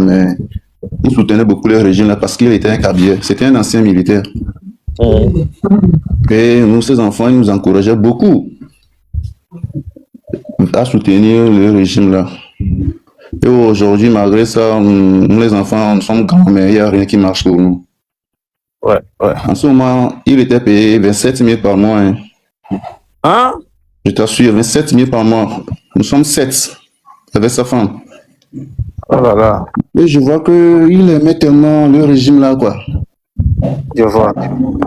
mais il soutenait beaucoup le régime là parce qu'il était un cabier. C'était un ancien militaire. Et nous, ses enfants, ils nous encourageaient beaucoup à soutenir le régime là. Et aujourd'hui, malgré ça, nous les enfants, nous sommes grands, mais il n'y a rien qui marche pour nous. Ouais. En ce moment, il était payé 27 000 par mois. Hein? Je t'assure, 27 000 par mois. Nous sommes 7 avec sa femme. Oh là là. Et je vois qu'il aimait tellement le régime là, quoi. Je vois.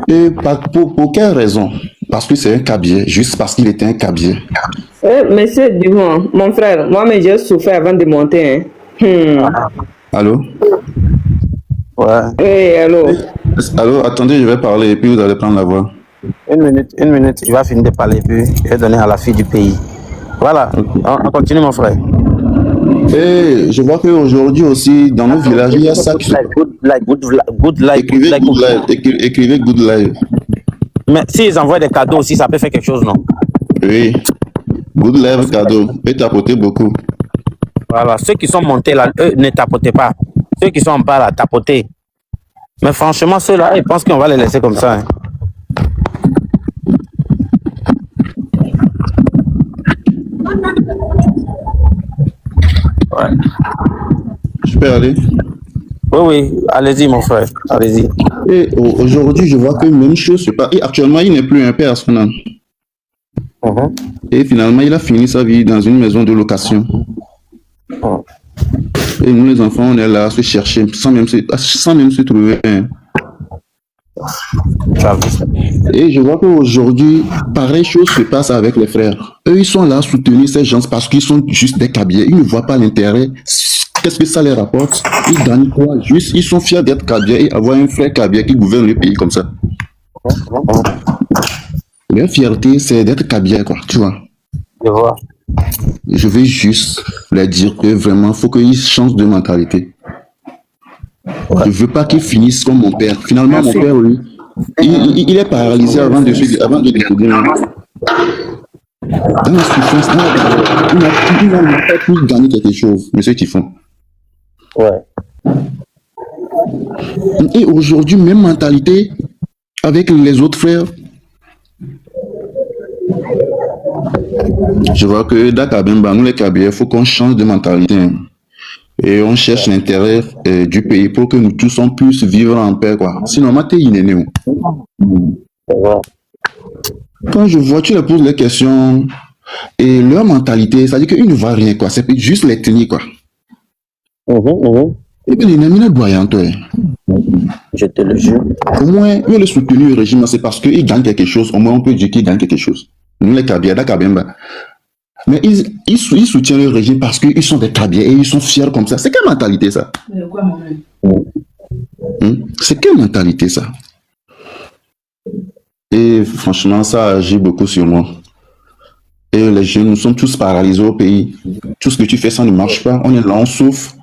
Et pour quelle raison? Parce que c'est un cabier, juste parce qu'il était un cabier. Monsieur Dumont, mon frère, moi-même j'ai souffert avant de monter. Allô? Ouais. Oui, allô? Allô, attendez, je vais parler et puis vous allez prendre la voix. Une minute, il va finir de parler, puis je vais donner à la fille du pays. Voilà, on continue mon frère. Et je vois qu'aujourd'hui aussi, dans nos villages, il y a ça qui se passe. Good life. Écrivez good life. Mais s'ils envoient des cadeaux aussi, ça peut faire quelque chose, non? Oui. Good life cadeau. Peut tapoter beaucoup. Voilà, ceux qui sont montés là, eux, ne tapotez pas. Ceux qui sont en bas là, tapotez. Mais franchement, ceux-là, ils pensent qu'on va les laisser comme ça. Hein. Ouais. Je peux aller? Oui, allez-y mon frère, allez-y. Et aujourd'hui, je vois que même chose se passe. Et actuellement, il n'est plus un père personnel. Et finalement, il a fini sa vie dans une maison de location. Et nous, les enfants, on est là à se chercher sans même se trouver. Et je vois qu'aujourd'hui, pareille chose se passe avec les frères. Eux, ils sont là à soutenir ces gens parce qu'ils sont juste des cabiers. Ils ne voient pas l'intérêt. Qu'est-ce que ça les rapporte? Ils gagnent quoi? Juste, ils sont fiers d'être cabiers et avoir un frère cabier qui gouverne le pays comme ça. Leur fierté, c'est d'être cabier, quoi, tu vois. Je vois. Je veux juste leur dire que vraiment, il faut qu'ils changent de mentalité. Ouais. Je ne veux pas qu'ils finissent comme mon père. Finalement, mon père, lui, il est paralysé avant de découvrir. Dans la souffrance, il n'a pas pu gagner quelque chose, monsieur Tifon. Ouais. Et aujourd'hui, même mentalité avec les autres frères. Je vois que Dakabemba, nous les Kabyles, il faut qu'on change de mentalité. Et on cherche l'intérêt du pays pour que nous tous on puisse vivre en paix, quoi. Sinon, maté inéné. Quand je vois, tu leur poses les questions et leur mentalité, ça dit qu'ils ne voient rien, quoi. C'est juste les tenir, quoi. Et bien, les amis, doyen, toi. Je te le jure. Au moins, eux, le soutenu au régime, c'est parce qu'ils gagnent quelque chose. Au moins, on peut dire qu'ils gagnent quelque chose. Nous, les Kabyles, Dakabemba. Mais ils soutiennent le régime parce qu'ils sont des cabiers et ils sont fiers comme ça. C'est quelle mentalité, ça? C'est quelle mentalité, ça? Et franchement, ça agit beaucoup sur moi. Et les jeunes, nous sommes tous paralysés au pays. Tout ce que tu fais, ça ne marche pas. On est là, on souffre.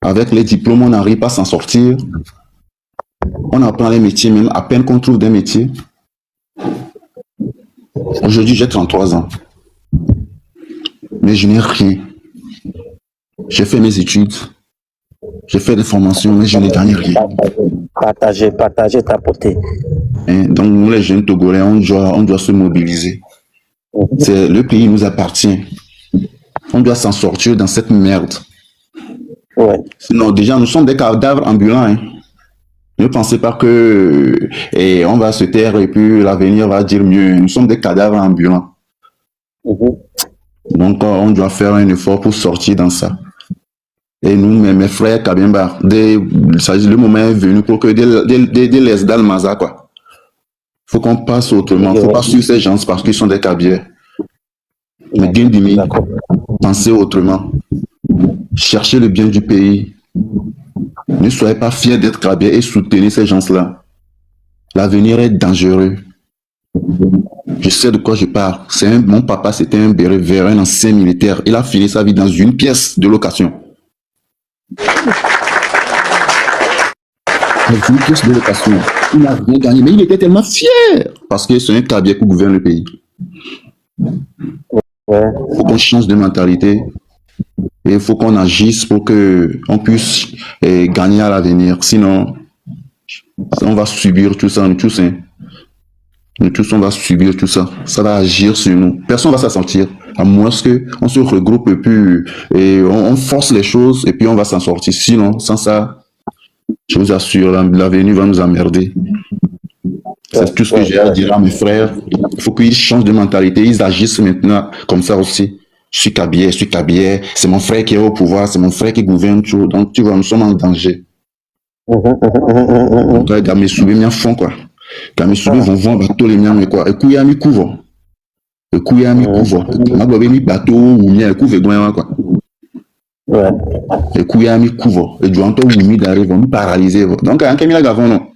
Avec les diplômes, on n'arrive pas à s'en sortir. On apprend les métiers, même à peine qu'on trouve des métiers. Aujourd'hui, j'ai 33 ans. Mais je n'ai rien. J'ai fait mes études. J'ai fait des formations, mais je n'ai gagné rien. Partagez, tapoter. Donc, nous, les jeunes Togolais, on doit se mobiliser. Le pays nous appartient. On doit s'en sortir dans cette merde. Ouais. Sinon, déjà, nous sommes des cadavres ambulants. Hein. Ne pensez pas que on va se taire et puis l'avenir va dire mieux. Nous sommes des cadavres ambulants. Donc, on doit faire un effort pour sortir dans ça. Et nous, mes frères Kabemba, le moment est venu pour que des les d'Almaza, quoi. Faut qu'on passe autrement. Faut pas suivre ces gens parce qu'ils sont des cabiers. Mais Gendimi, pensez autrement. Cherchez le bien du pays. Ne soyez pas fiers d'être cabiers et soutenez ces gens-là. L'avenir est dangereux. Je sais de quoi je parle. Mon papa, c'était un béret vert, un ancien militaire. Il a fini sa vie dans une pièce de location. Dans une pièce de location. Il n'a rien gagné, mais il était tellement fier. Parce que c'est un cabier qui gouverne le pays. Il faut qu'on change de mentalité Et il faut qu'on agisse pour que on puisse gagner à l'avenir. Sinon, on va subir tout ça, nous tous. Hein. Nous tous, on va subir tout ça. Ça va agir sur nous. Personne va s'en sortir. À moins qu'on se regroupe et puis et on force les choses et puis on va s'en sortir. Sinon, sans ça, je vous assure, l'avenir va nous emmerder. C'est tout ce que j'ai à dire à mes frères. Il faut qu'ils changent de mentalité. Ils agissent maintenant comme ça aussi. Je suis Kabyé. C'est mon frère qui est au pouvoir. C'est mon frère qui gouverne tout. Donc, tu vois, nous sommes en danger. Donc, mes soubés, bien fond, quoi. Quand mes soubés vont voir bateau, les miens, mais quoi. Et puis, il y a mis couvre. Et puis, il y a mis couvre. Ma bobe, mis bateau ou bien, couvre, et quoi. Et puis, il y a mis couvre. Et du coup, ou mis d'arriver, on paralysé. Donc, un camion, non.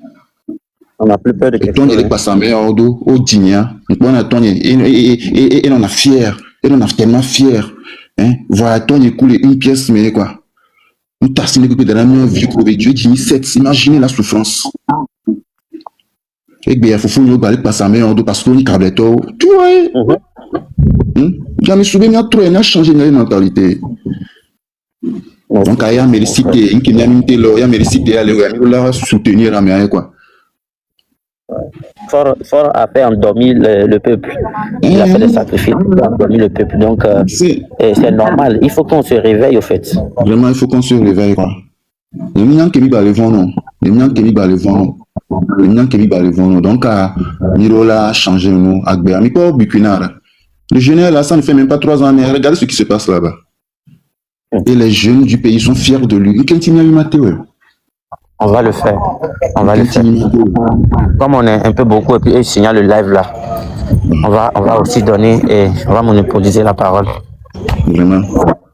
On n'a plus peur de quelque chose. Il est passé au Digna. Et on a fier. Et on a tellement fier. Hein? Voilà, Tony coule une pièce, mais quoi. Nous tassine que de la mienne vie pour Dieu, Jimmy 7. Imaginez la souffrance. Et bien, il faut nous aller passer en dos parce qu'on y câble tout. Tu vois? Jamais souvent, il y a trop, il y a changé de mentalité. Donc, il y a mérité, il y a mérité à soutenir la mère, quoi. Fort a fait endormir le peuple. Il a fait des sacrifices pour endormir le peuple. Donc, c'est normal. Il faut qu'on se réveille, au fait. Vraiment, il faut qu'on se réveille, quoi. Les miens qui vivent à l'evant, non. Les miens qui vivent à l'evant, les miens qui vivent à l'evant, non. Donc, Mirola a changé, nous. Agbe, Amipo Bukunara. Le jeune là, ça ne fait même pas 3 ans, mais regardez ce qui se passe là-bas. Et les jeunes du pays sont fiers de lui. On va le faire. On va le faire. Comme on est un peu beaucoup et puis il signale le live là, on va aussi donner et on va monopoliser la parole. Vraiment.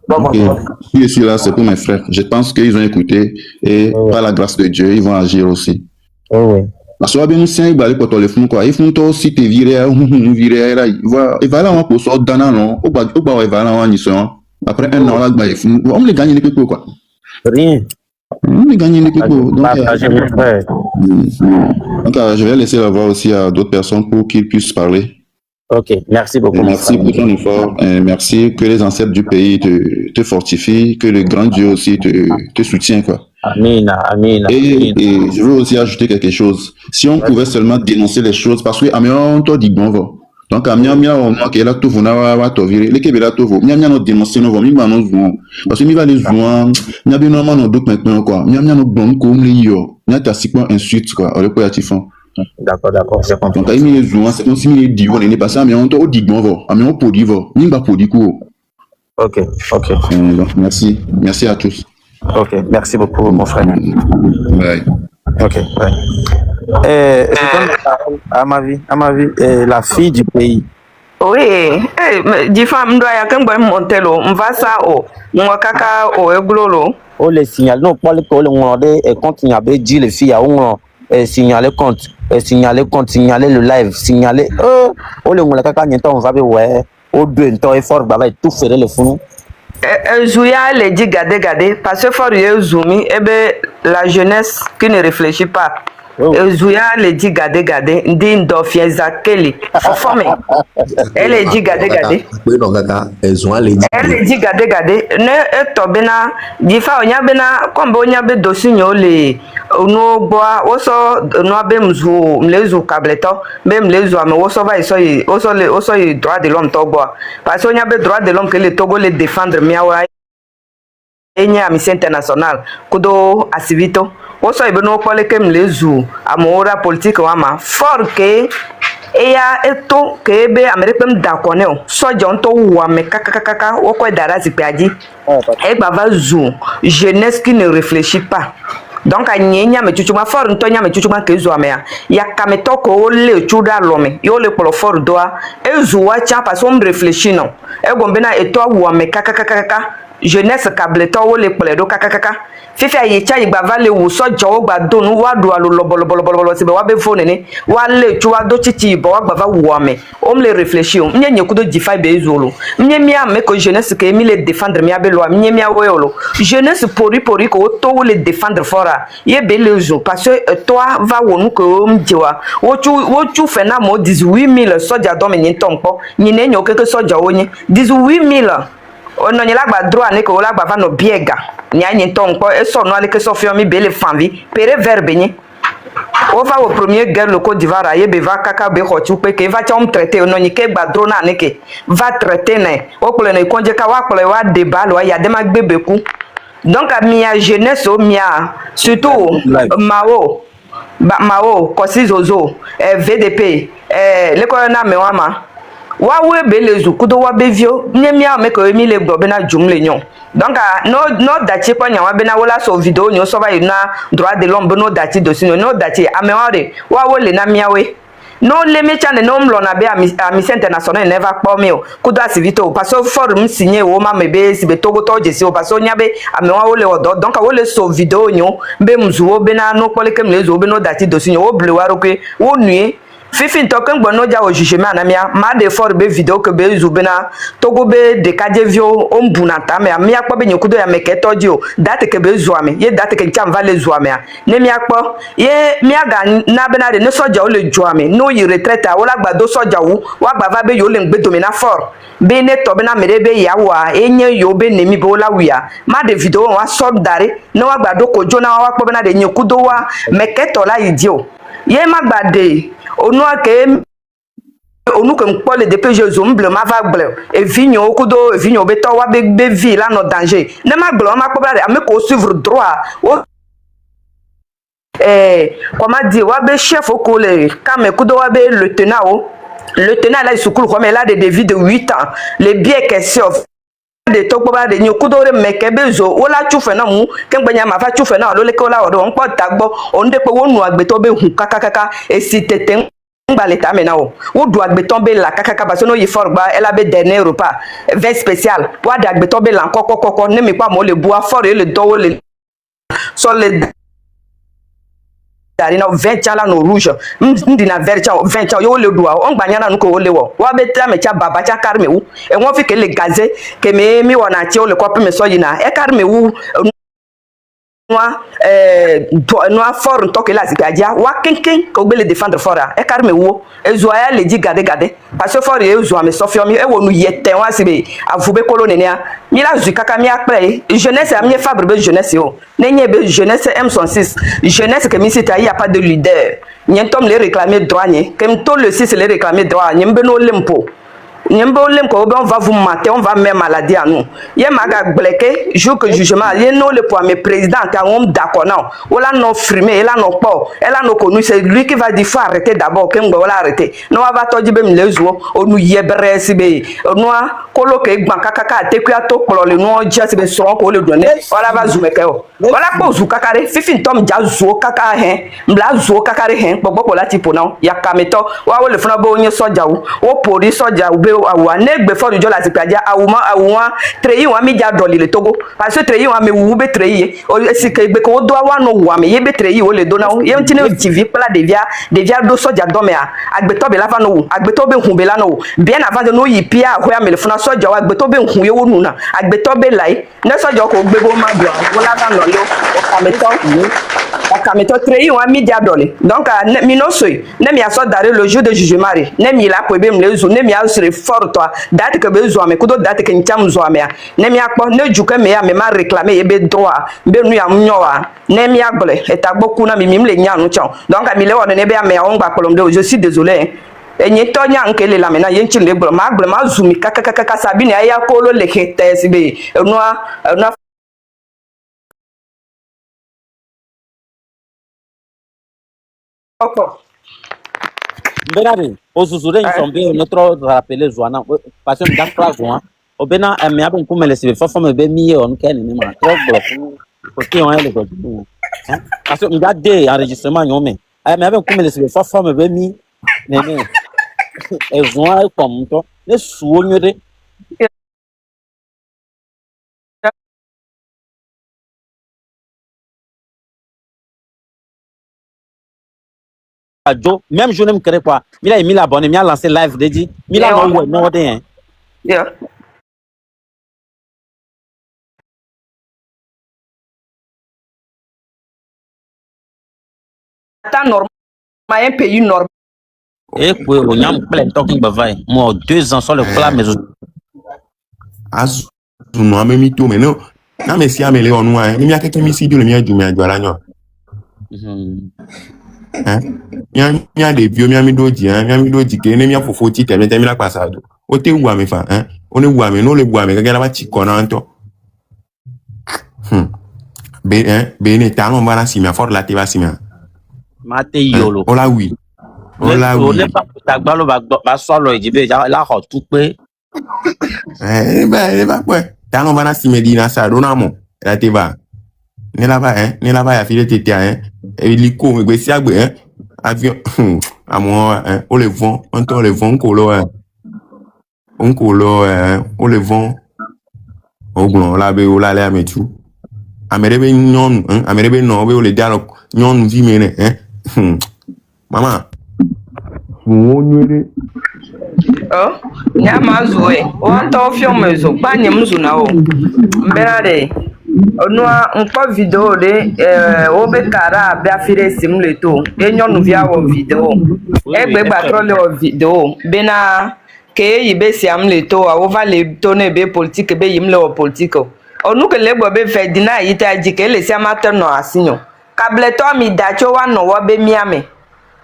Okay. Si je suis là, c'est pour mes frères. Je pense qu'ils ont écouté et par la grâce de Dieu, ils vont agir aussi. Oui. Parce que nous sommes allés pour les fonds quoi. Ils font aussi te virer, nous virer là. Il va là on pour sortir dans non. Au bas il va là on y sont. Après un an là, on les gagne les peu quoi. Rien. On les gagne les peu. Donc je vais laisser la voix aussi à d'autres personnes pour qu'ils puissent parler. Ok, merci beaucoup. Merci pour ton effort. Merci que les ancêtres du pays te fortifient, que le grand Dieu aussi te soutient, quoi. Amen, amen. Et je veux aussi ajouter quelque chose. Si on pouvait seulement dénoncer les choses, parce que on te dit bon va. Donc on qui est là tout vous n'a pas viré. Les Québécois tout vous. Nous dénoncer nous vont parce que nous va les jouer. Nous avons normalement d'autres maintenant quoi. Nous avons bon comme les yo. Nous avons si quoi insulte quoi. On le peut font. D'accord, j'ai compris. Donc, il y a c'est comme si il dit, on est passé, mais on te dit, bon, on peut dire, on va dire, Ok. Donc, merci à tous. Ok, merci beaucoup, mon frère. Ouais. Ok, ouais. Je donne la parole à ma vie, la fille du pays. Oui, di femme doit y avoir un montelo, on va ça au, on kaka au eglolo. Oh, les signaux, non, pas le col, on a des comptes, il y a des dit les filles, on signaler compte, signaler le live, signaler, oh, le monde, kaka, on va ouais, au deux, temps effort, bah, tout faire le fond. Zouya les dit gade, parce que for you zoomi, la jeunesse qui ne réfléchit pas. Zouya les dit gade, din dofien zakeli, formé. Elle les dit gade. Elle les dit gade, ne tobena, difa onyabena, kombo onyabe dosinyo le, no boa, oso no abemzu, mlezu kableto, mlezu ame, oso va oso y droit de l'homme toboa. Parce que onyabe droit de l'homme que le Togo le défendre miawa. Enya mission international kudo asivito woso ibeno kwale kem lezu amora politique wama for ke eya eto ke be amerikam dakone o soja nto wa me kakakaka woko dara zipaji e bava zu jeunesse qui ne réfléchit pas. Donc a nyenya me chuchuma for nto nya me chuchuma ke zu amea ya kameto ko le chuda lome yo le polo for doa e zu wa cha parce on réfléchit non e gombe na eto wa me kakakaka jeunesse kableto wo le pledo kakakaka fifi aye cha igba vale wo so jowo gba donu wa do alo lobolobolo se be wa be phone ni wa le chu wa do chichi bo wa gba va wo ame o me le réfléchir mnye nyekudo G5 be zolo mnye mi ame ko jeunesse ke mi le défendre mi abe lo mnye mi awolo jeunesse pori ko to wo le défendre fora ye be le zo parce que toi va wonu ko mjewa wo chu fena mo 18000 soja do me nyi tonpo nyi ne nyoke ke soja onye 18000 ono nyela gba droit ni ko la gba va no biega nya nyi ton ko e so no ale ke so fi mi bele fanvi pere verbe ni o va au premier guerre le Côte d'Ivoire ye be va kaka be ko chupe ke va chom traiter ono nyi ke gba droit na ni ke va traiter ne o kole ne konje ka wa kole wa débat lo ya de ma gbebe ku donc a mia jeunesse o mia surtout Mao Mao Kosi Zozo VDP le ko na me wa ma wa we be lezu kudo wa be vio nye mia me ko mi le gbo be na jumle nyon donc no dati kwa nya wa be na wala so video nyon so ba ina droit de l'homme no dati dosi no dati ameware wa wo le na mia we no le me chane no mlo na be amisi international never call me kudo asivito parce que forum signé o ma me be si be togo to jesi o parce que nya be amewa wo le odo donc wo le so video nyon be mzuo be na no pole kem lezu be no dati dosi nyon o ble wa ro ke wo nuit Fifi token gbono ja au jugement anamia ma de for be video ke be zubena togo be de kadjevio ombunata me amia kpo be nyokudo ya meketo dio date ke be zuame ye date ke cham vale zuame ne mi akpo ye mi aga na be na de ne soja o le juame no yi retraite o la gbado soja wu wa gba va be yo le ngbe domina for be ne to be na mere be ya wa enye yo be ne mi be o la wia ma de video wa so dare no wa gbado ko jona wa kpo be na de nyokudo wa meketo la idio ye ma gbade onu ake onu ke mpo le depuis Jésus mble ma va gble e vigno okudo e vigno beto wa be vie là no danger ne ma gble ma ko bla ame ko suivre droit o comment dire wa be chef ko le quand me kudo wa be lieutenant o lieutenant là il se coule comme elle a des devis de 8 ans les biens question de tokpo ba de nyokudo re meke bezo ola chufe na mu kengbe nya ma fa chufe na lo le ko la odo on po tagbo on de pe wonu agbeto be hu kakakaka e si tete ngbaleta mena o du agbeto be la kakaka ba so no yi forgba ela be dernier repas vin spécial wa de agbeto be la kokokoko ne mi pa mo le bua for le do le so le dari na 20 ans là no rouge ndi na vert 20 ans yo le doa on gbanya na nko le wo wa be tra me cha baba cha karme wu e won fi ke le gaze ke mi wona ti o le ko pe me so yina e karme wu noa fort to ke la zikadia wa kenken ko gbele défendre fora e karme wu e zo ya le di gade parce que fort e zo ame sofio mi e wonu yete wa sibe avube kolonenia mi la zu kaka mi apre jeunesse a mi fabre be jeunesse o nenye be jeunesse M106 jeunesse que mi cita il y a pas de leader nyentom le réclamer droit ni kem to le 6 le réclamer droit nyembe no lempo nyembo lem ko on va vous mater on va mettre maladie à nous ye maga bleke jour que jugement ye no le pour mes président car on d'accord non on la non frimer elle non pas elle non connu c'est lui qui va dire faut arrêter d'abord que on va arrêter non va to dibe me lezo on nous yebre sibe no kolo ke gban kakaka te ku ato kolo le no ja sibe so ko le donner voilà va zoumeke o voilà ko zu kakare fifi tom ja zo kaka hen mbla zo kakare hen gbogbo la tipo na ya kameto wa wo le funa bo onye soja wo pori soja ube awa negbe for jo la sipadia awuma awwa treyi wa mi ja doli le togo parce que treyi wa me wu be treyi o sike gbe ko do wa no wa me ye be treyi o le do na ye ntine tv pla devia do soja do me agbeto be la fa no agbeto be hun be la no bien avant de no yi pia ho ya me le funa soja wa agbeto be hun ye wo nu na agbeto be lai ne soja ko gbe bo ma do wala ga no lo o kameto treyi wa mi ja doli donc mi no so ne mi aso dare le jour de jugement ne mi la ko be me le zo ne mi asure fort toi date que besoin me kudo date que ncham zo me ne mi akpo ne juke me ya me ma réclamer ye be droit be nu ya mnyowa ne mi agbole etagboku na mi le nya nu chon donc mi le won ne be ya me on gba kolom de je suis désolé enye to nya nke le la me na ye nchi le gboro ma zumi kakaka sabini aya ko lo le kete sibe no Benari, osusure nsombe notre rappeler Joana parce que dans classe Joana obena me abon kuma le sibe fofo me be miye on ken ni ma trop bloc ko ki on ele ko parce que nga de enregistrement nyome me abon kuma le sibe fofo me be mi nene e Joana comme to ne suo nyode Jo même journée me créé quoi il a mis l'abonné il a lancé live de dit il a non de yeah ta normal un pays normal et puis on y a plein talking bavai moi 2 ans sur le plat mais non mais mi tout mais non na me si amele onu a mi akeke mi si du le mi adu mi adwala nyo mia de bio mia mi doji mia mi doji ke ne mia fofo ti temi la pasado o te wu ame fa o ne wu ame no le wu ame ga la ba ti kona nto be ne ta no bana si mia for la te ba si mia mate yolo o la wi o le pa ta gba lo ba so lo ijibe la ho tu pe ba kwe ta no bana si medina sa do na mo la te ba ne la ba ya file tete hélico me gbe si agbe avion amour on le vent on le vent on le vent au glon la be o la le ametu amerebe nyon amerebe no be o le dialogue nyon vi mene mama wonyere nyama zuwe wanta ofio mezo banye mzuna o mberade onua nkpo video de obe kara bia fire simleto enyonu via wo video egbe gbatrole o video bena ke yibe siamleto a ova le to ne be politique be yimle o politique onu ke le gbo be fe dina yita ji ke le siamate no asinyo kableto mi dacho wa no wo be miame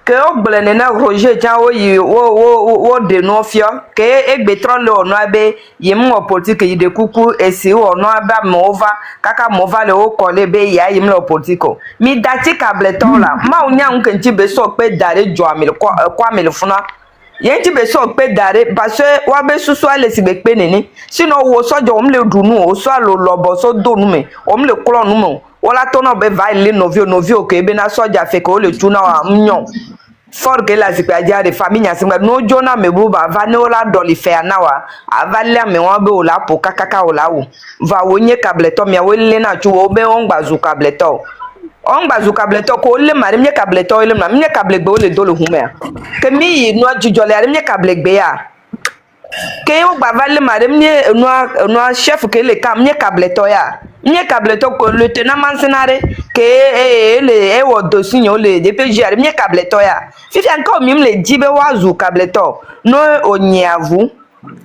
ke o gblene na Roger jan o yi wo de no fio ke egbe trole onu abe yim o politique yi de kuku esi onu aba mova kaka mova le o kole be ya yim le politique mi dati kableton la ma unya nkenchi be so pe dare jo amil kwa amil funa yenchi be so pe dare parce wa be susu ale si be pe nini sino wo sojo omle dunu o so alo lobo so donu me omle klo nu mo wala to na be va ile novio ke be na soja fe ko le tuna wa mnyon for que la zipa dia de famille asimba no jona mebuba va ne ola doli fe anawa avalia me won be ola po kakaka ola wo va wonye kableto mi awele na chu obe on gbazu kableto ko le mari mi kableto ile na mi kablegbe o le do le hume ke mi no ajujole ari mi kablegbe ya ke o gba vale mari mi no chef ke le kam mi kableto ya nye kableto ko le tena mansenare ke le wo dosinyo le DPG ari nye kableto ya fifi anko mi le jibe wazu kableto no onyavu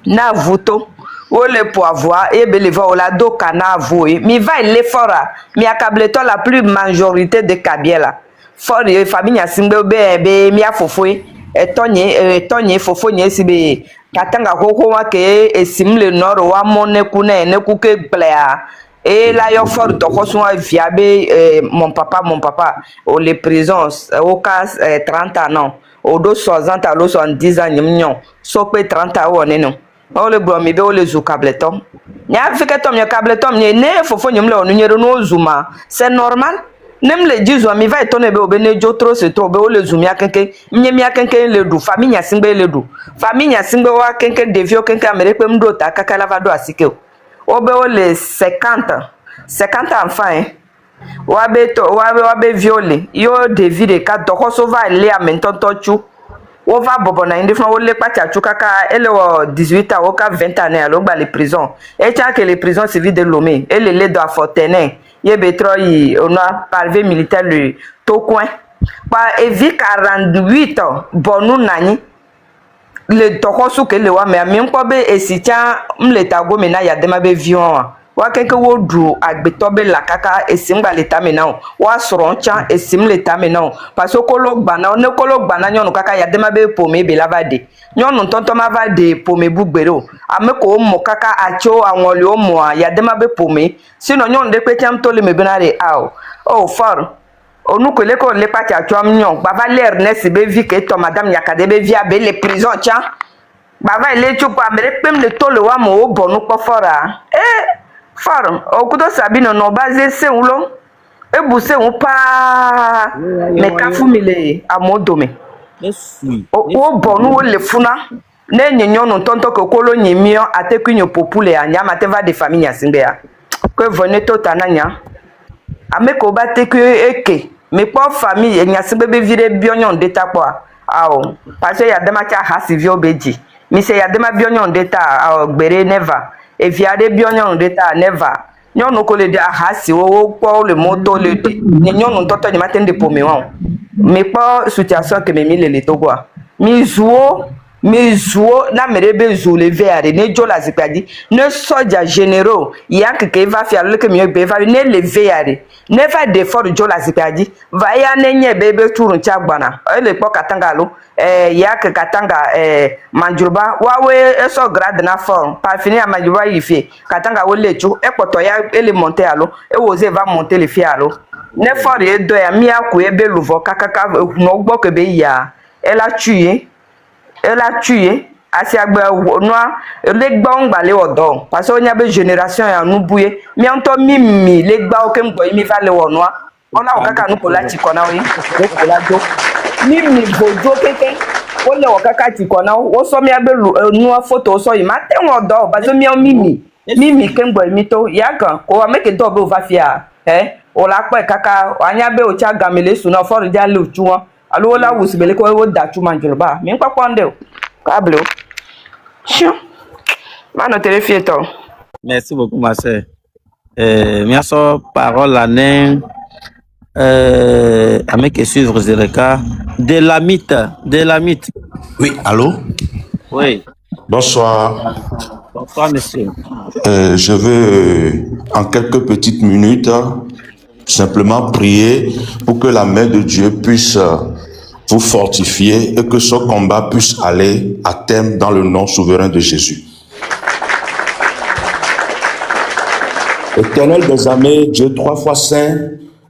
na vuto o le poivroir et beleva o la do kana avoué mi va le fora mi akableto la plus majorité de kabiela for e famille singbe be mi afofo etonye fofo nye sibe katanga koko wa ke esimle noro wa moneku na eneku ke glea et là yo fort to ko so via be mon papa au les prisons au cas 30 ans non au 60 ans au 70 ans nyom so pe 30 ans woni no o le bro mi be o le zu kableton nya fike tom nya kableton nye ne fofo nyom le onu nyero no zuma c'est normal nem le jizo mi va etone be obene jotro se to be o le zumia kenke nye mi akenke le du famille nya singbe le du famille nya singbe wa kenke devio kenke ameripe mdo ta kakala va do asike obe o le 50 enfants wabe violé yo David ka doko so va le amentonto chu o va bobo na indi fon o le pacha chu kaka ele o 18 ans o ka 20 ans alo gba les prisons et cha que les prisons civiles de Lomé et le do a Fontaine ye betro yi on a parvé militaire le to coin pa evi 48 ans bonu nani le toko su ke le wa me mi nko be esicha mleta go me na ya dema be vion wa kenke wo du agbeto be la kaka esimgba leta me na wa soro ncha esim leta me na parce que kolo gba na ne kolo gba na nyonu kaka ya dema be pome be lavade nyonu tonto ma va de pome bugbero ame ko mo kaka acho awon le o mo ya dema be pome sino nyonu de pe tiam to le me benare aw oh far onu ko le ko le pati atuam nyon baba l'air nesi be vi ke to madame yakade be via be les prisons tia baba ile chupa mere pem le to le wa mo bonu po fora far okudo sabino no base se ulo ebu se un pa me kafu mile amodome o bonu o le funa ne nyenyo no tonto ko kolo nyimio atekunyo popule anya mateva de famille asimbe ya ko voneto tananya ameko bateku eke me po famille enya se bebe vire bionyon deta kwa awo parce ya dema cha hasivio beji mi se ya dema bionyon deta awo gbere never e viade bionyon deta never nyono ko le de hasi wo po le moto le ni nyono toto ni matende po mi won me po situation que me mi le to kwa mi zuo mi zuo na mere be zu le veare ne jo la zikadi ne soja généraux ya que va faire le que mi be va ne le veare ne va de fort jo la zikadi va ya ne nye bebe turun chagbana ele po katanga lo ya que katanga manjuba wawe eso grade na form par finir manjuba yifi katanga wo lechu e poto ya ele monter alo e woze va monter le fi alo ne fort e do ya mi aku e be luvo kakaka no gbo ke be ya elle a tué asiagbe noa le gba on gba le odo parce que on y a be génération ya nu buye mi onto mimi le gba o ke mgbo mi va le wo noa ona o kaka nu ko la ti kona o yi ko la do mimi bojo keke o le o kaka ti kona o so mi agbe nu photo so yi ma te won odo parce que mi o mimi ke mgbo mi to ya kan ko wa make do be o va fia o la pe kaka anya be o cha gamele su na for ja le oju won alo la wusibele ko wo da tu manjurba mi npa kwande o kablo sho mano telefieto. Merci beaucoup, ma sœur. Miaso parole à avec suivre Zereka de la mythe. Oui, allô? Oui. Bonsoir. Bonsoir, monsieur. Je veux, en quelques petites minutes, simplement prier pour que la main de Dieu puisse vous fortifier et que ce combat puisse aller à terme dans le nom souverain de Jésus. Éternel des armées, Dieu 3 fois saint,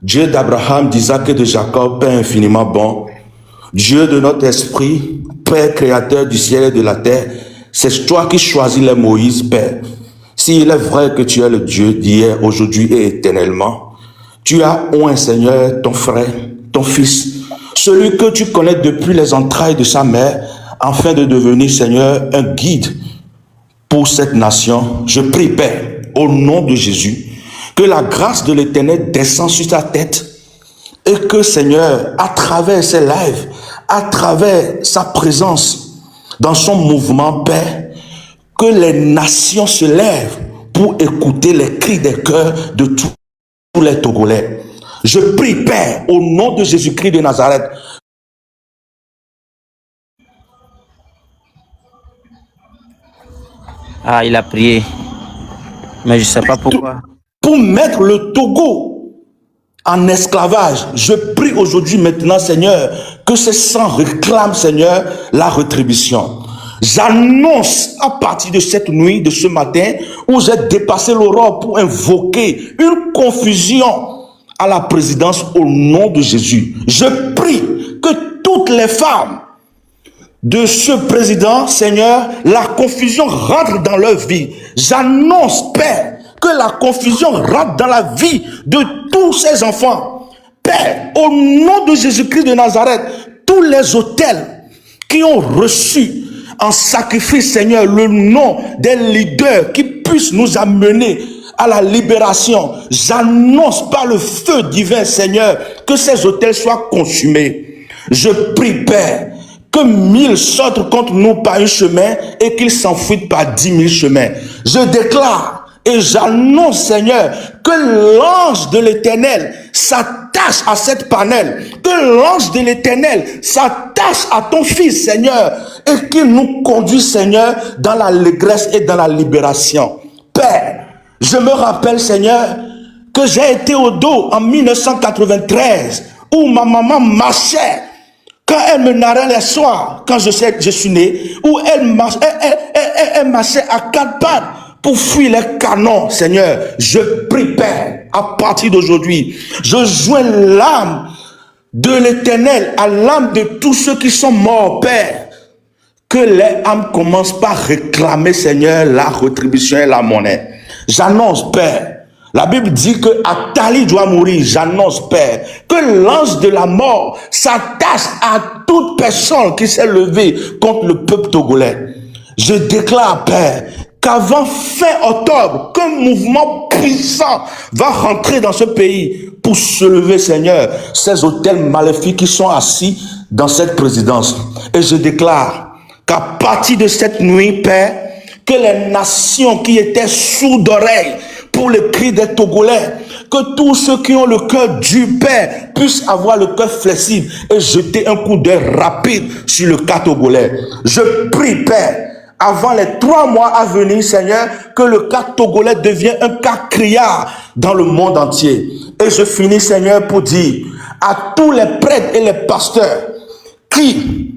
Dieu d'Abraham, d'Isaac et de Jacob, Père infiniment bon, Dieu de notre esprit, Père créateur du ciel et de la terre, c'est toi qui choisis les Moïse, Père. S'il est vrai que tu es le Dieu d'hier, aujourd'hui et éternellement, tu as oint, Seigneur, ton frère, ton fils, celui que tu connais depuis les entrailles de sa mère, afin de devenir, Seigneur, un guide pour cette nation. Je prie, Père, au nom de Jésus, que la grâce de l'Éternel descende sur ta tête et que, Seigneur, à travers ses lives, à travers sa présence dans son mouvement, Père, que les nations se lèvent pour écouter les cris des cœurs de tous les Togolais. Je prie, Père, au nom de Jésus-Christ de Nazareth. Ah, il a prié. Mais je ne sais pas pourquoi. Pour mettre le Togo en esclavage, je prie aujourd'hui maintenant, Seigneur, que ce sang réclame, Seigneur, la rétribution. J'annonce à partir de cette nuit, de ce matin, où j'ai dépassé l'aurore pour invoquer une confusion à la présidence au nom de Jésus. Je prie que toutes les femmes de ce président, Seigneur, la confusion rentre dans leur vie. J'annonce, Père, que la confusion rentre dans la vie de tous ces enfants. Père, au nom de Jésus-Christ de Nazareth, tous les autels qui ont reçu en sacrifice, Seigneur, le nom des leaders qui puissent nous amener à la libération, j'annonce par le feu divin, Seigneur, que ces autels soient consumés. Je prie, Père, que 1000 sortent contre nous par un chemin et qu'ils s'enfuient par 10 000 chemins. Je déclare et j'annonce, Seigneur, que l'ange de l'Éternel s'attache à cette panel, que l'ange de l'Éternel s'attache à ton fils, Seigneur, et qu'il nous conduit, Seigneur, dans la l'allégresse et dans la libération. Père, je me rappelle, Seigneur, que j'ai été au dos en 1993, où ma maman marchait, quand elle me narrait les soirs, quand je suis né, où elle marchait à 4 pattes pour fuir les canons, Seigneur. Je prie, Père, à partir d'aujourd'hui, je joins l'âme de l'Éternel à l'âme de tous ceux qui sont morts, Père. Que les âmes commencent par réclamer, Seigneur, la rétribution et la monnaie. J'annonce, Père, la Bible dit que Atali doit mourir. J'annonce, Père, que l'ange de la mort s'attache à toute personne qui s'est levée contre le peuple togolais. Je déclare, Père, qu'avant fin octobre, qu'un mouvement puissant va rentrer dans ce pays pour se lever, Seigneur, ces autels maléfiques qui sont assis dans cette présidence. Et je déclare qu'à partir de cette nuit, Père, que les nations qui étaient sourdes d'oreilles pour le cri des Togolais, Que tous ceux qui ont le cœur dur, Père, puissent avoir le cœur flexible et jeter un coup d'œil rapide sur le cas togolais. Je prie, Père, avant les 3 mois à venir, Seigneur, que le cas togolais devienne un cas criard dans le monde entier. Et je finis, Seigneur, pour dire à tous les prêtres et les pasteurs qui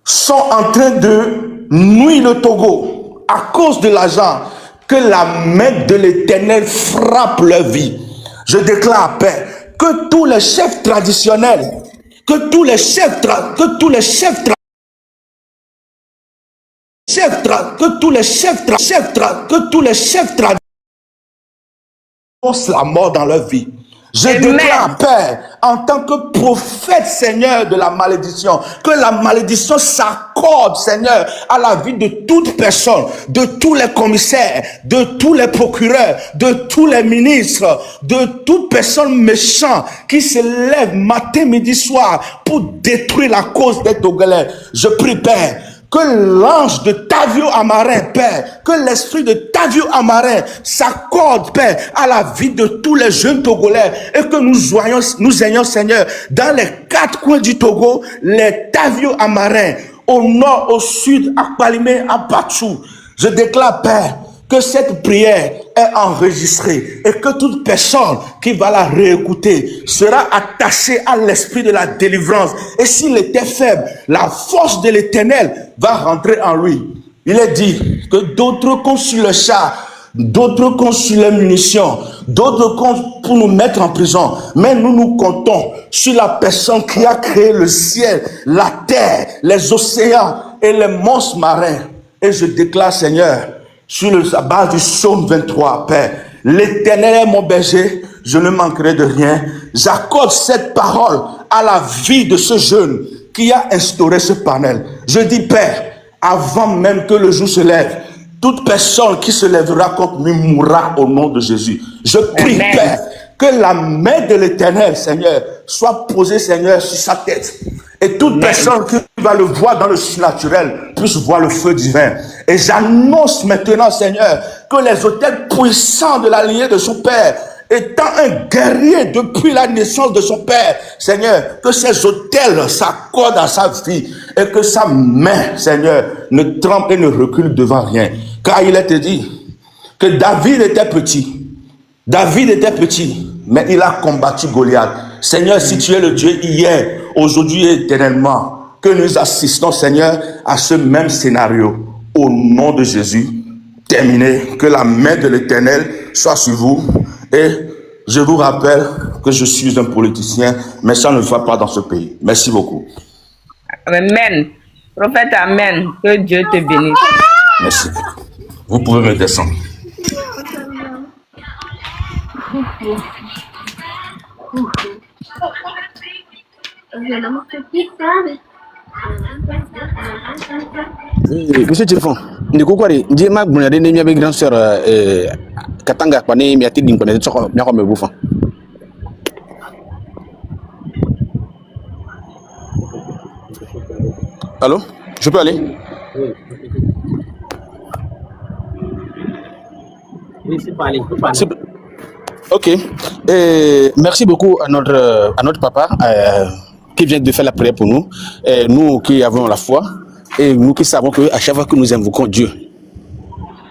sont en train de nuire le Togo à cause de l'argent, que la main de l'Éternel frappe leur vie. Je déclare, Père, que tous les chefs traditionnels, que tous les chefs annoncent la mort dans leur vie. Je déclare, Père, en tant que prophète, Seigneur, de la malédiction, que la malédiction s'accorde, Seigneur, à la vie de toute personne, de tous les commissaires, de tous les procureurs, de tous les ministres, de toute personne méchante qui se lève matin, midi, soir pour détruire la cause des Togolais. Je prie, Père, que l'ange de Tavio Amarin, Père, que l'esprit de Tavio Amarin s'accorde, Père, à la vie de tous les jeunes Togolais et que nous ayons, Seigneur, dans les 4 coins du Togo, les Tavio Amarin, au nord, au sud, à Palimé, à Batchou. Je déclare, Père, que cette prière est enregistrée et que toute personne qui va la réécouter sera attachée à l'esprit de la délivrance. Et s'il était faible, la force de l'Éternel va rentrer en lui. Il est dit que d'autres comptent sur le char, d'autres comptent sur les munitions, d'autres comptent pour nous mettre en prison. Mais nous comptons sur la personne qui a créé le ciel, la terre, les océans et les monstres marins. Et je déclare, Seigneur, sur la base du psaume 23, Père, l'Éternel est mon berger, je ne manquerai de rien. J'accorde cette parole à la vie de ce jeune qui a instauré ce panel. Je dis, Père, avant même que le jour se lève, toute personne qui se lèvera contre lui mourra au nom de Jésus. Je prie, Amen. Père, que la main de l'Éternel, Seigneur, soit posée, Seigneur, sur sa tête. Et toute personne qui va le voir dans le surnaturel puisse voir le feu divin. Et j'annonce maintenant, Seigneur, que les autels puissants de la lignée de son Père, étant un guerrier depuis la naissance de son Père, Seigneur, que ces autels s'accordent à sa vie et que sa main, Seigneur, ne tremble et ne recule devant rien. Car il est dit que David était petit, mais il a combattu Goliath. Seigneur, si tu es le Dieu hier, aujourd'hui et éternellement, que nous assistons, Seigneur, à ce même scénario. Au nom de Jésus, terminé, que la main de l'Éternel soit sur vous. Et je vous rappelle que je suis un politicien, mais ça ne va pas dans ce pays. Merci beaucoup. Amen. Prophète, Amen. Que Dieu te bénisse. Merci. Vous pouvez me descendre. Monsieur Tifon, du coup, je ma grande sœur Katanga, allô, je peux aller? Oui, c'est pas aller. Ok. Merci beaucoup à notre papa qui vient de faire la prière pour nous. Nous qui avons la foi et nous qui savons qu'à chaque fois que nous invoquons Dieu,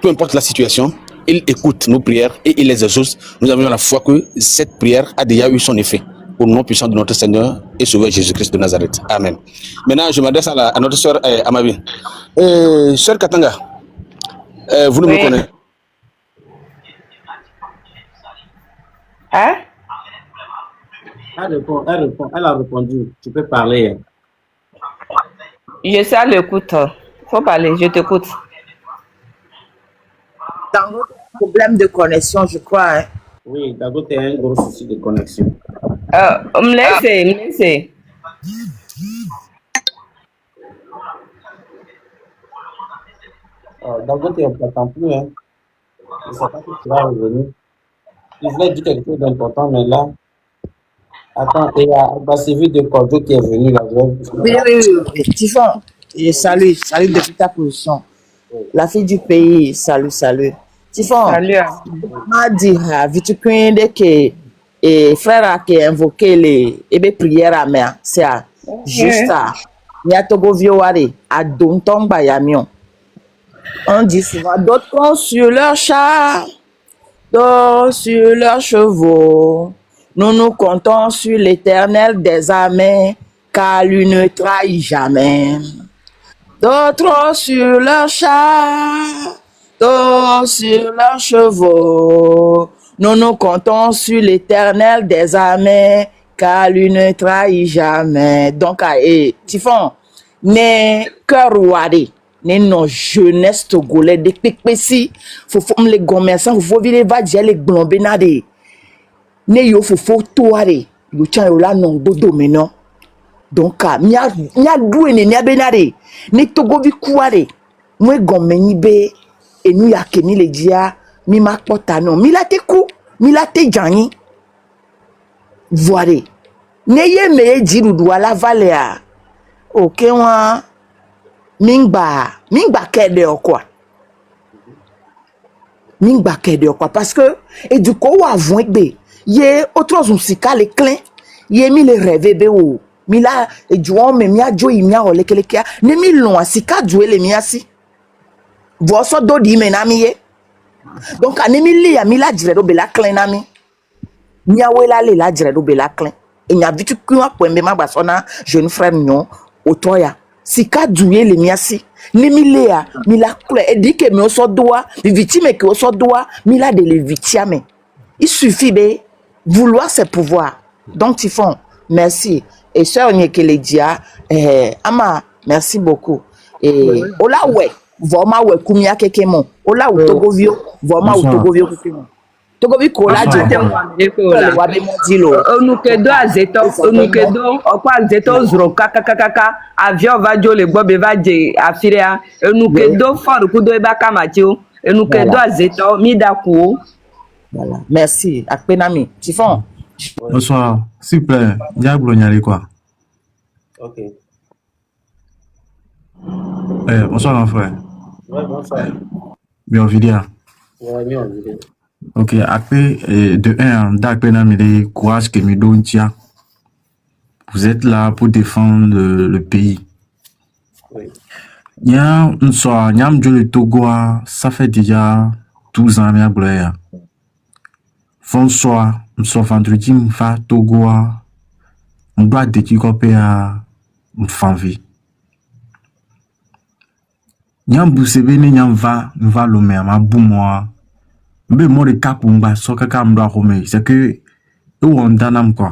peu importe la situation, il écoute nos prières et il les exauce. Nous avons la foi que cette prière a déjà eu son effet. Au nom puissant de notre Seigneur et Sauveur Jésus-Christ de Nazareth. Amen. Maintenant, je m'adresse à notre sœur Amabi. Sœur Katanga, vous ne me connaissez pas. Hein? Elle a répondu. Tu peux parler. Je suis à l'écoute. Faut parler, je t'écoute. Dans votre problème de connexion, je crois. Hein? Oui, d'abord, tu as un gros souci de connexion. Me laissez. D'abord, tu n'entends plus. Hein? Je ne sais pas si tu vas revenir. Je voulais dire quelque chose d'important, mais là. Attends, il y a Bassivi de Cordo qui est venu là. Oui. Tifon, je salue depuis ta position. La fille du pays, salut. Tifon, Salut. m'a dit, vite que et frère a qui invoqué les prières à mer, c'est juste à Niatogo Viowari, à Donton Bayamion. On dit souvent, d'autres sont sur leur char, d'autres sur leurs chevaux. Nous nous comptons sur l'Éternel des armées, car lui ne trahit jamais. D'autres sur leurs chars, d'autres sur leurs chevaux. Nous nous comptons sur l'Éternel des armées, car lui ne trahit jamais. Donc, Tifon, ne cœur ouadé, ne non jeunesse togolais de pekpesi, faut les commerçants, faut vivre va dire les glombinade. Ne yo faut toare, yo tient yo la non do dominant. Donc, mia doué ne mia benare, ne togo vi kuare, mwe gomeni be, et nous ya keni le dia, mi ma pota non, mi la te ku, mi la te jani, voire, ne ye me jiru dou la valea, ok wa, mingba kede o quoi, mingba kede o quoi, parce que, et du coup, wa avoué be, ye, autres on s'y cale clin, ye mi le rêve be ou, mi la juan me mia jo imia ole kelekia ne mi lon asika juwe le mia si vo so do di me na mi ye donc ane mi li ya mi la jire do be la clean na mi mia we la le la jire do be la clean e nya vitu ku apo mbe ma gbaso na jeune frère nyon otoya sika juwe le mia si ne mi le ya mi la clean e di ke mi o so doa bi victime ke o so doa mi la de le victime il suffit de vouloir c'est pouvoir donc Tifon merci. Et sœur Nyekeledia, ama, merci beaucoup. Et ola ouais, vraiment ouais, kumia kekemo. Ola ou togovio, vraiment ou togovio kekemo. Togovi kola Ate je. mwamekola. Wabe modilo. Onukedo azeto, onukedo, okwa azeto zro kaka, avion va jo le bobe va je afirea. Onukedo for kudo eba kamatio. Onukedo azeto, midaku. Voilà, merci. Akpenami. Tifon. Bonsoir. S'il vous plaît, Diable Nyali quoi. Ok. Bonsoir mon frère. Ouais, bonsoir. Bien vidéo. Ouais, bien vidéo. Ok, après, de un, d'accueil le courage que me donne tia. Vous êtes là pour défendre le pays. Oui. Nyam, nyam le Togo, ça fait déjà 12 ans, mais à François, vendredi, m'fa Togo, m'doit découper à m'fanvi. Nyam bousebene nyam va lomé ma boumoa. Mbe mo de cap mba so kaka mdoa romé. C'est que où on danam quoi.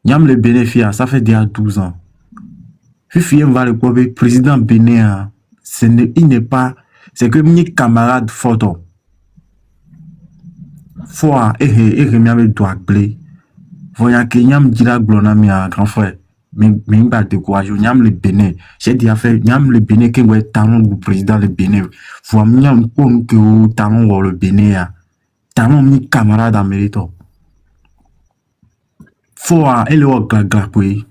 Nyam le bénéfice, ça fait déjà 12 ans. Fifi va le président Bénin, il n'est pas, c'est que mes camarades photo. Fois miam doit blé. Voyant que nyam dira glona mi grand frère. Mais pas de courage, nyam le Bénin. J'ai dit à faire nyam le Bénin qui est talon du président le Bénin. Faut nyam qu'on que talon le Bénin. Talon mi camarade américain. Faut elle est au glaglapoui.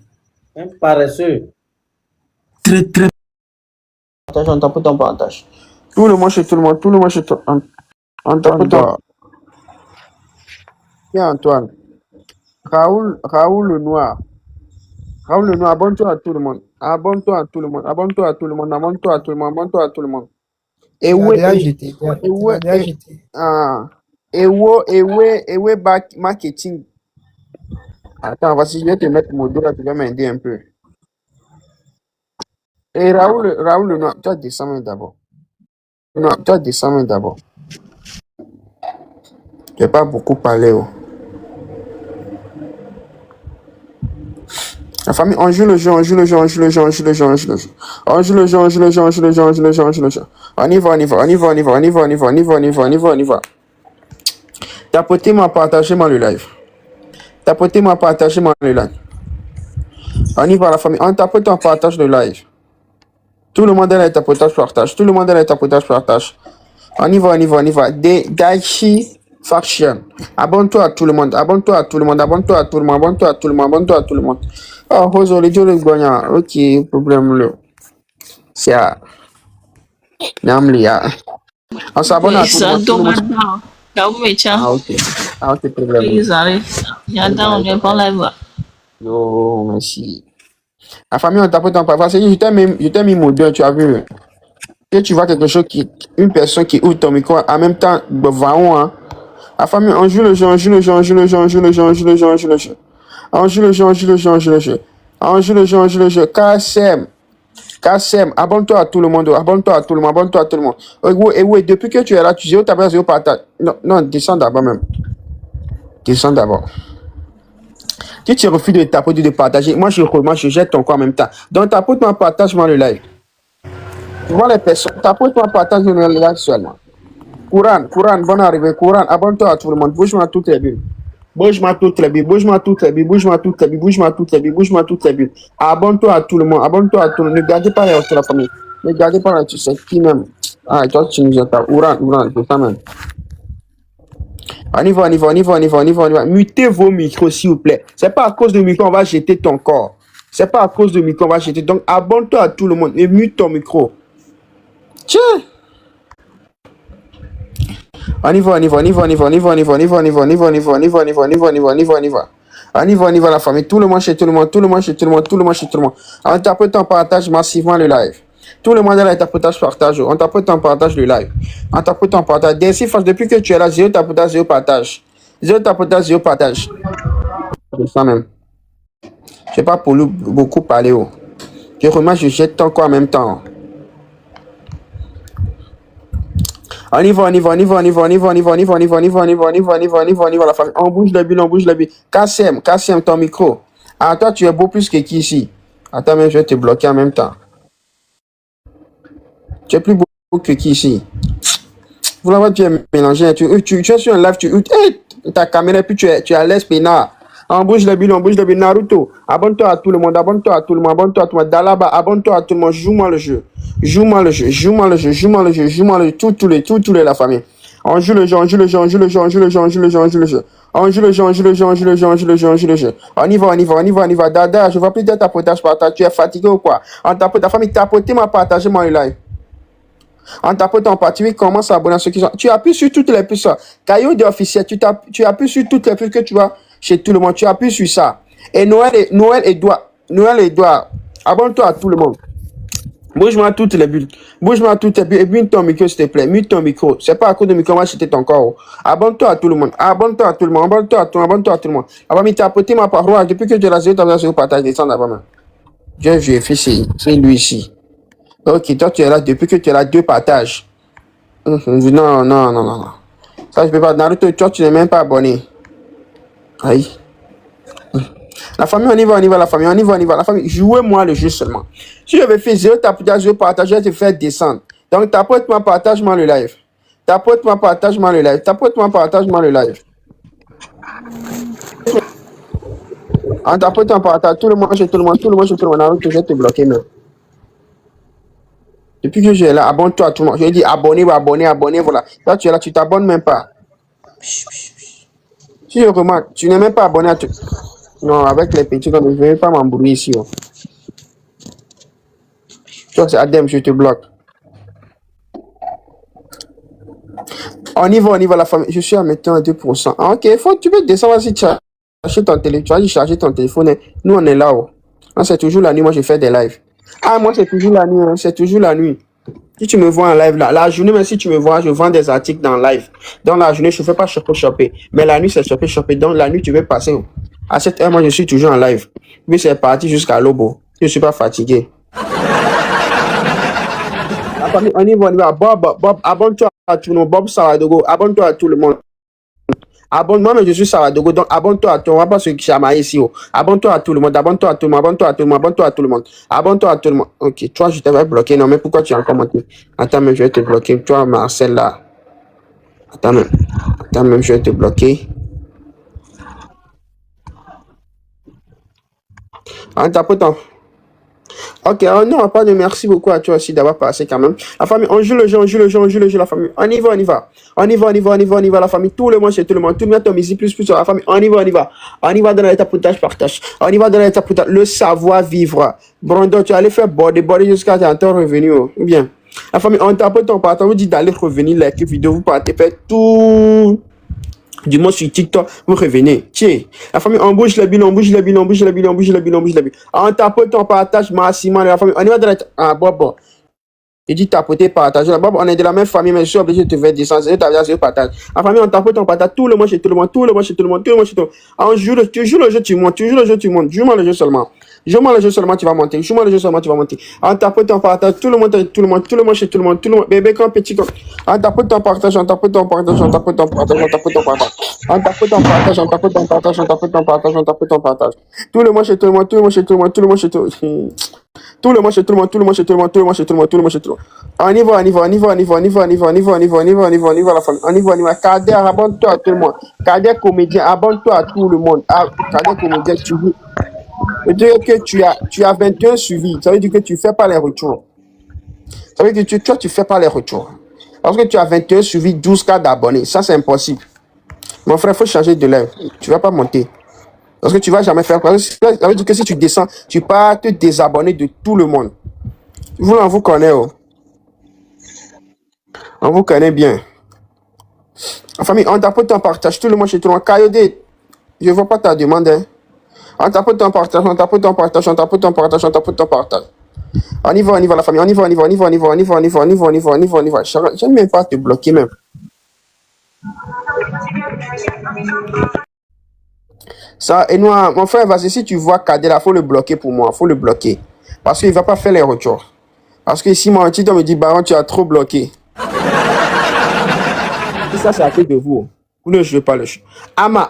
Un paresseux. Très. J'entends pas ton partage. Tout le monde chez tout le monde, tout le monde chez tout. Antoine. Tiens, Antoine. Raoul le Noir. Raoul le Noir, abonne-toi à tout le monde. Abonne-toi à tout le monde. Abonne-toi à tout le monde. Abonne-toi à tout le monde. Abonne-toi à tout le monde. Et où marketing. Attends, voici, je vais te mettre mon dos là, tu vas m'aider un peu. Et Raoul le Noir, toi descends d'abord. Non, toi descends d'abord. Je n'ai pas beaucoup parlé. Oh. La famille, on joue le jeu. On y va. Tapotez-moi, partagez-moi le live. On y va la famille. On tapote, on partage le live. Tout le monde est là, tapotage, partage. On y va. Daichi Faction. Abonne-toi à tout le monde. Oh, Rosoli, Dieu le gagnant. Ok, problème là. C'est à Namlia. On s'abonne à tout le Ça monde. Tout le monde. demande pas. Kau mecha. Ah, ok. Ah, ok, problème. Please, allez. Y'a on vient pas live. Yo, merci. La famille, on tapote en parfois. Je t'ai mis modèle, tu as vu. Que tu vois quelque chose une personne qui ouvre ton micro en même temps, devant, hein. La famille, on joue le jeu, on joue le jeu, on joue le jeu, on joue le jeu, on joue le jeu, on joue le jeu. On joue le jeu, on joue le jeu, on joue le jeu. On joue le jeu, on joue le jeu. KSM, abonne-toi à tout le monde, abonne-toi à tout le monde, abonne-toi à tout le monde. Et oui, depuis que tu es là, tu dis, oh, t'as pas zéro partage. Non, non, descends d'abord même. Descends d'abord. Si tu refuses de tapoter, de partager, moi je jette ton corps en même temps. Donc tapote-moi, partage-moi le live. Tu vois les personnes, tapote-moi, partage-moi le live seulement. Couran, bonne arrivée, Couran, abonne-toi à tout le monde, bouge-moi toutes les bulles. Bouge-moi toutes les bulles, bouge-moi toutes les bulles, bouge-moi toutes les bulles, bouge-moi toutes les bulles, bouge-moi toutes les bulles. Abonne-toi à tout le monde, abonne-toi à tout le monde. Ne gardez pas les autres de la famille. Ne gardez pas les, tu sais qui même. Ah, toi tu nous entends. Couran, c'est ça même. On y va, on y va, on y va, on y va, on y va, on y va. Mutez vos micros, s'il vous plaît. C'est pas à cause de micro, on va jeter ton corps. C'est pas à cause de micro, on va jeter. Donc, abonne-toi à tout le monde et mute ton micro. Tiens. On y va, on y va, on y va, on y va, on y va, on y va, on y va, on y va, on y va, on y va, on y va, on y va, on y va, on y va, on y va, on y va. On y va, on y va, la famille. Tout le monde chez tout le monde, tout le monde chez tout le monde, tout le monde chez tout le monde. On tapote, on partage massivement le live. Tout le monde est là, tapotage, partage. On tapote, on partage le live. On tapote, on partage. Depuis que tu es là, zéro tapotage, zéro partage. Zéro tapotage, zéro partage. C'est ça même. Je n'ai pas beaucoup parlé. Je remarque, je jette ton corps en même temps. On y va, on y va, on y va, on y va, on y va, on y va, on y va, on y va, on y va, on y va, on y va, on y va, on y va, on y va, la famille. On bouge les bulles, on bouge les bulles. KSM, ton micro. Ah, toi, tu es beau plus que qui ici? Attends, mais je vais te bloquer en même temps. Tu es plus beau que qui ici? Vous la voyez, tu es mélangé. Tu es sur un live, ta caméra, puis tu es à l'aise, peinard. On bouge les bulles, Naruto. Abonne-toi à tout le monde, abonne-toi à tout le monde, abonne-toi à tout le monde. Dalaba, abonne-toi à tout le monde. Joue-moi le jeu. Joue-moi le jeu, joue-moi le jeu, joue-moi le jeu, joue-moi le jeu. Tous les, la famille. On joue le jeu, on joue le jeu, on joue le jeu, on joue le jeu, on joue le jeu, on joue le jeu. On joue le jeu, on joue le jeu, on joue le jeu, on joue le jeu, on joue le jeu. On y va, on y va, on y va, on y va. Dada, je vois plus de tapotage, partage. Tu es fatigué ou quoi? On tapote, ta famille, tapotez-moi, partagez-moi le live. En tapotant en partie, commence à abonner à ceux qui sont. Tu appuies sur toutes les puces. Caillou d'officiel, tu appuies sur toutes les puces que tu vois chez tout le monde. Tu appuies sur ça. Et Noël Edouard, abonne-toi à tout le monde. Bouge-moi toutes les bulles. Bouge-moi toutes les bulles. Et mute ton micro, s'il te plaît. Mute ton micro. C'est pas à cause de micro, on va jeter ton corps. Abonne-toi à tout le monde. Abonne-toi à tout le monde. Abonne-toi à tout le monde. Abonne-toi à tout le monde. Avant de tapoter ma parole, depuis que tu l'as zéro, tu as partage, descends d'abord. Je vérifie, c'est lui ici. Ok, toi tu es là, depuis que tu es là, 2 partages. Non. Ça, je peux pas. Naruto, toi, tu n'es même pas abonné. Aïe. La famille, on y va, la famille, on y va, la famille. Jouez-moi le jeu seulement. Si je vais faire 0 tapotage, 0 partage, je vais te faire descendre. Donc, tapote-moi, partage-moi le live. Tapote-moi, partage-moi le live. Tapote-moi, partage-moi le live. En tapotant, partage, tout le monde, Naruto, je vais te bloquer, non. Depuis que je suis là, abonne-toi à tout le monde. Je dis abonner, voilà. Toi, tu es là, tu t'abonnes même pas. Si je remarque, tu n'es même pas abonné à tout. Non, avec les petits, comme je ne vais pas m'embrouiller ici. Toi, c'est Adem, je te bloque. On y va, la famille. Je suis à maintenant à 2%. Ah, ok, tu peux descendre, vas-y, charger ton téléphone. Tu vas y charger ton téléphone. Nous, on est là. Non, c'est toujours la nuit, moi, je fais des lives. Ah, moi, c'est toujours la nuit, c'est toujours la nuit. Si tu me vois en live là, la journée, même si tu me vois, je vends des articles dans live. Dans la journée, je ne fais pas shopper. Mais la nuit, c'est shopper. Donc, la nuit, tu veux passer. À cette heure, moi, je suis toujours en live. Puis, c'est parti jusqu'à l'aube. Je ne suis pas fatigué. La famille, on y va. Bob, abonne-toi à tout le monde. Bob Saradogo, abonne-toi à tout le monde. Abonne-moi, mais je suis Saradogo, donc abonne-toi à tout le monde. On va pas se chamailler ici. Abonne-toi à tout le monde, abonne-toi à tout le monde, abonne-toi à tout le monde, abonne-toi à tout le monde. Abonne-toi à tout le monde. Ok, toi, je t'avais bloqué. Non, mais pourquoi tu as commenté? Attends, mais je vais te bloquer. Toi, Marcel, là. Attends, même, je vais te bloquer. En tapotant. Ok, non, pas de merci beaucoup à toi aussi d'avoir passé quand même. La famille, on joue le jeu, la famille. On y va. On y va, la famille. Tout le monde, c'est tout le monde. Tout le monde, ton musique, plus, la famille. On y va. On y va dans l'état tapotage, partage. On y va dans l'état tapotage. Le savoir-vivre. Brondo, tu allais faire border jusqu'à ton revenu. Ou bien. La famille, on tapote ton partage, vous dites d'aller revenir, liker vidéo, vous partez, faites tout. Du moins sur TikTok, vous revenez. Tiens, la famille, on bouge la bille, on bouge la bille, on bouge la bille, on bouge la bille, on bouge la bille. On tapote ton partage massivement, la famille. On y va de la... Ah, bon. Il dit tapoter, partager. Là-bas, on est de la même famille, mais je suis obligé de te faire descendre. Je partage. La famille, on tapote, on partage tout le monde chez tout le monde, tout le monde chez tout le monde, tout le monde chez tout le monde. On joue tu joues le jeu, tu montes, tu joues le jeu, tu montes. Joue-moi le jeu seulement. Joue-moi le jeu seulement, tu vas monter. Joue-moi le jeu seulement, tu vas monter. On tapote, on partage tout le monde, tout le monde, tout le monde chez tout le monde, tout le monde. Bébé, quand petit, quand. On tapote, on partage, on tapote, on partage, on tapote, on partage, on tapote, on partage. On tapote, on partage, on tapote, on partage, on tapote, on partage, on tapote, on partage. Tout le monde chez tout le monde, tout le monde chez tout le monde, tout le monde chez tout le monde. Tout le monde chez tout le monde, tout le monde chez tout le monde, tout le monde chez tout le monde, tout le monde chez tout le monde. On y va, on y va, on y va, on y va, on y va, on y va, on y va, on y va, on y va, on y va, on y va, la famille. On y va, on y va. Kader, abonne-toi à tout le monde. Kader comédien, abonne-toi à tout le monde. Kader comédien, tu veux. C'est-à-dire que tu as 21 suivis. Ça veut dire que tu ne fais pas les retours. Ça veut dire que toi, tu ne fais pas les retours. Parce que tu as 21 suivis, 12 cas d'abonnés. Ça, c'est impossible. Mon frère, il faut changer de lèvres. Tu ne vas pas monter. Parce que tu ne vas jamais faire quoi. Ça veut dire que si tu descends, tu pars te désabonner de tout le monde. Vous, on vous connaît. Oh. On vous connaît bien. En famille, on tapote, on partage tout le monde chez tout le monde. Kayode, je ne vois pas ta demande. Hein. On tapote, on partage, on tapote, on partage, on tapote, on partage, on tapote, on partage. On y va, la famille. On y va, on y va, on y va, on y va, on y va, on y va, on y va, on y va, on y va, on y va. J'aime même pas te bloquer même. Ça, et nous, mon frère, vas-y, si tu vois Kader là, faut le bloquer pour moi, faut le bloquer. Parce qu'il ne va pas faire les retours. Parce que si mon petit me dit, Baron, tu as trop bloqué. Ça, c'est à cause de vous. Vous ne jouez pas le jeu. Ama,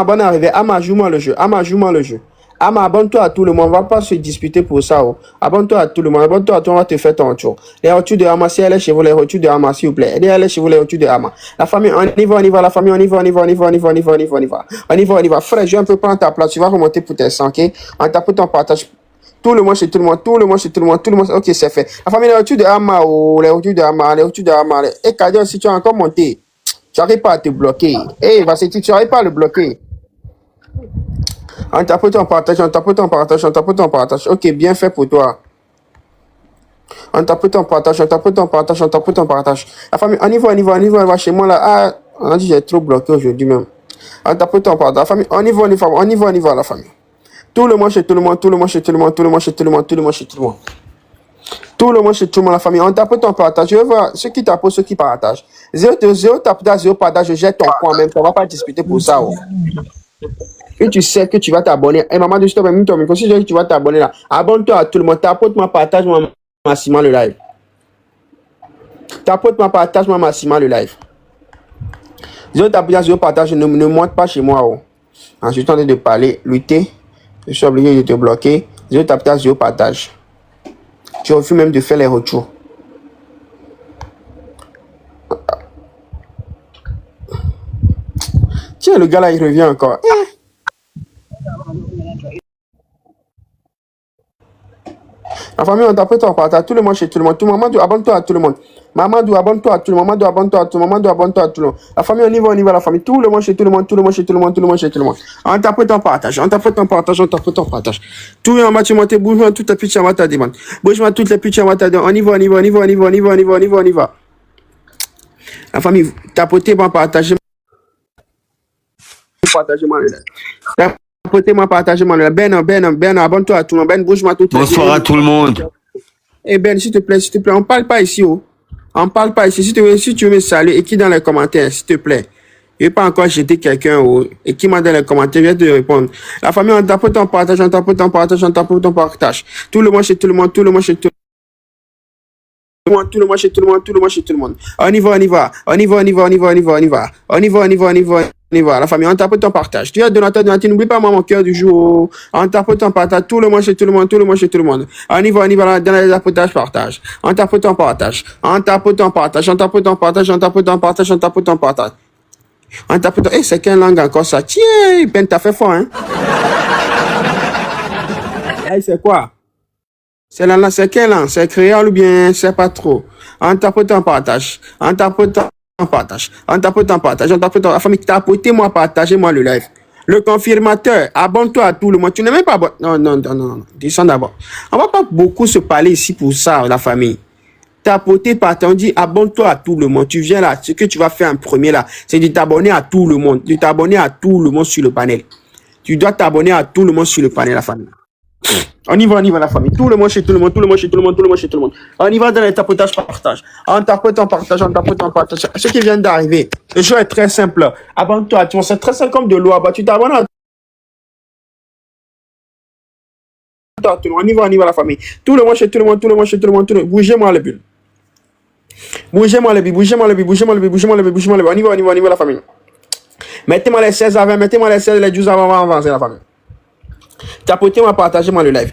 bonne arrivée. Ama, joue-moi le jeu. Ama, joue-moi le jeu. Ama, abonne-toi à tout le monde. On ne va pas se disputer pour ça. Oh. Abonne-toi à tout le monde. Abonne-toi à tout le monde. On va te faire ton tour. Les retours de Ama, si elle est chez vous, les retours de Ama, s'il vous plaît. Elle est chez vous, les retours de Ama. La famille, on y va, on y va. La famille, on y va, on y va, on y va, on y va, on y va, on y va, on y va. On y va, on y va. Frère, je vais un peu prendre ta place. Tu vas remonter pour tes 100, ok? On tape ton partage. Tout le monde chez tout le monde, tout le monde chez tout le monde, tout le monde. Ok, c'est fait. La famille, les retours de Ama, oh, les retours de Ama, les retours de Ama. Et Kader, si tu as encore monté, tu n'arrives pas à te bloquer. Eh, vas-y, tu n'arrives pas à le bloquer. On tapote, on partage, on tapote, on partage, on tapote, on partage. Ok, bien fait pour toi. On tapote, on partage, on tapote, on partage, on tapote, on partage. La famille, on y va, on y va, on y va, on va chez moi là. Ah, on a dit j'ai trop bloqué aujourd'hui même. On tapote, on partage. La famille, on y va, on y va, on y va, on y va, la famille. Tout le monde chez tout le monde, tout le monde chez tout le monde, tout le monde chez tout le monde, tout le monde chez tout le monde. Tout le monde chez tout le monde, la famille. On tapote, on partage. Je vais voir ceux qui tapotent, ceux qui partagent. 0 tapotage, 0 partage, je jette ton coin même. On ne va pas discuter pour ça. Oh. Et tu sais que tu vas t'abonner. Et maman, je te mets ton micro. Si tu vas t'abonner là, abonne-toi à tout le monde. Tapote-moi, partage-moi massivement le live. Tapote-moi, partage-moi massivement le live. 0 tapotage, 0 partage, ne monte pas chez moi. Oh. Ensuite, je suis en train de parler, lutter. Je suis obligé de te bloquer. 0 tapotage, 0 partage. Tu refuses même de faire les retours. Tiens, le gars là, il revient encore. La famille, on tape, on partage. Tout le monde chez tout le monde. Tout le monde, abonne-toi à tout le monde. Mamadou, abonne-toi à tout le monde. Mamadou, abonne-toi à tout le monde. Mamadou, abonne-toi à tout le monde. La famille, on y va, la famille. Tout le monde chez tout le monde. Tout le monde chez tout le monde. Tout le monde chez tout le monde. On tape, on partage. On tape, on partage. On tape, on partage. Tout le monde, tu montes, bouge-moi toutes les pitches à ta demande. Bouge-moi toutes les pitches à ta demande. On y va, on y va, on y va, on y va, on y va, on y va, on y va, on y va. La famille, tapoter, bon, partager. Partagez-moi le live. Tapoter-moi, partagez-moi le live. Ben, abonne-toi à tout le monde. Ben, bouge-moi toutes les pitches. Bonsoir à tout le monde. Eh Ben, s'il te plaît, on parle pas ici, oh. On parle pas ici. Si tu veux me saluer, écris dans les commentaires, s'il te plaît. Je vais pas encore jeter quelqu'un, oh. Écris moi dans les commentaires, je vais te répondre. La famille, on tapote, on partage, on tapote, on partage, on tapote, on partage. Tout le monde chez tout le monde, tout le monde chez tout le monde. Tout le monde chez tout le monde, tout le monde chez tout le monde. On y va, on y va. On y va, on y va, on y va, on y va, on y va. On y va, on y va, on y va. On y va, la famille, on tapote, on partage. Tu es donateur, n'oublie pas moi mon cœur du jour. On tapote, on partage. Tout le monde chez tout le monde, tout le monde chez tout le monde. On y va, dans les tapotages, partage. On tapote, on partage. On tapote, on partage. On tapote, on partage. On tapote, on partage. On tapote, on partage. On tapote, eh, c'est quelle langue encore ça? Tiens, Ben, t'as fait fort, hein? Eh, c'est quoi? C'est la langue, c'est quelle langue? C'est créole ou bien c'est pas trop? On tapote, on partage. On tapote, on partage. On tapote, on partage. On tapote, la famille, tapotez-moi, partagez-moi le live. Le confirmateur, abonne-toi à tout le monde. Tu n'es même pas abonné. Non. Descends d'abord. On va pas beaucoup se parler ici pour ça, la famille. tapoter, partager, on dit abonne-toi à tout le monde. Tu viens là, ce que tu vas faire en premier là, c'est de t'abonner à tout le monde. De t'abonner à tout le monde sur le panel. Tu dois t'abonner à tout le monde sur le panel, la famille. On y va, la famille. Tout le monde chez tout le monde, tout le monde chez tout le monde, tout le monde chez tout le monde. On y va dans les tapotages partage. On tapote, on partage, on tapote, on partage. Ce qui vient d'arriver, le jeu est très simple. Abonne-toi, tu vois, c'est très simple comme de l'eau. Tu t'abonnes à on y va la famille. Tout le monde chez tout le monde, tout le monde chez tout le monde, tout le monde. Bougez-moi les bulles. Bougez-moi les bulles, bougez-moi les bulles, bougez-moi les bulles, bougez-moi les bulles, bougez-moi les bulles. On y va la famille. Mettez-moi les 16 avant, mettez-moi les 16, les 12 avant, avancer la famille. Tapotez-moi, partagez-moi le live.